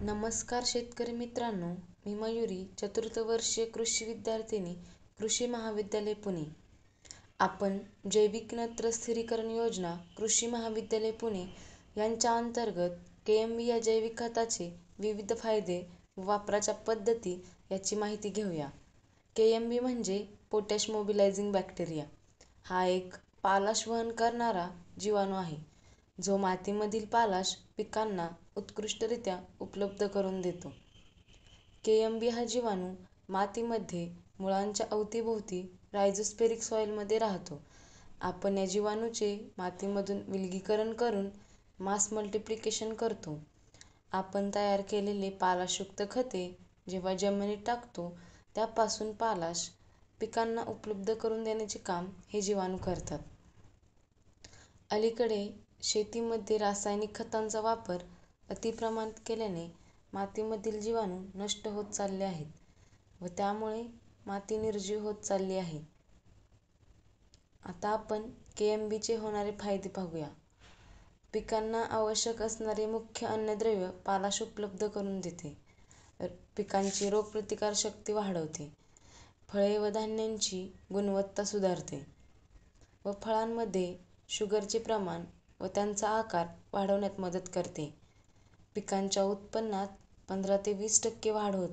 नमस्कार शेतकरी मित्रांनो, मी मयुरी, चतुर्थ वर्षीय कृषी विद्यार्थिनी, कृषी महाविद्यालय पुणे. आपण जैविक नत्र स्थिरीकरण योजना कृषी महाविद्यालय पुणे यांच्या अंतर्गत KMB या जैविक खताचे विविध फायदे व वापराच्या पद्धती याची माहिती घेऊया. KMB म्हणजे पोटॅश मोबिलायझिंग बॅक्टेरिया. हा एक पालाश वहन करणारा जीवाणू आहे, जो मातीमधील पालाश पिकांना उत्कृष्टरित्या उपलब्ध करून देतो. KMB हा जीवाणू मातीमध्ये मुळांच्या अवतीभोवती रायझोस्फेरिक सॉइलमध्ये राहतो. आपण या जीवाणूचे मातीमधून विलगीकरण करून मास मल्टिप्लिकेशन करतो. आपण तयार केलेले पालाशयुक्त खते जेव्हा जमिनीत टाकतो, त्यापासून पालाश पिकांना उपलब्ध करून देण्याचे काम हे जीवाणू करतात. अलीकडे शेतीमध्ये रासायनिक खतांचा वापर अतिप्रमाणात केल्याने मातीमधील जीवाणू नष्ट होत चालले आहेत व त्यामुळे माती निर्जीव होत चालली आहे. आता आपण KMBचे होणारे फायदे पाहूया. पिकांना आवश्यक असणारे मुख्य अन्नद्रव्य पालाश उपलब्ध करून देते. पिकांची रोगप्रतिकारशक्ती वाढवते. फळे व धान्यांची गुणवत्ता सुधारते व फळांमध्ये शुगरचे प्रमाण व त्यांचा आकार वाढवण्यात मदत करते. पिकांच्या उत्पन्नात 15 ते 20% वाढ होते.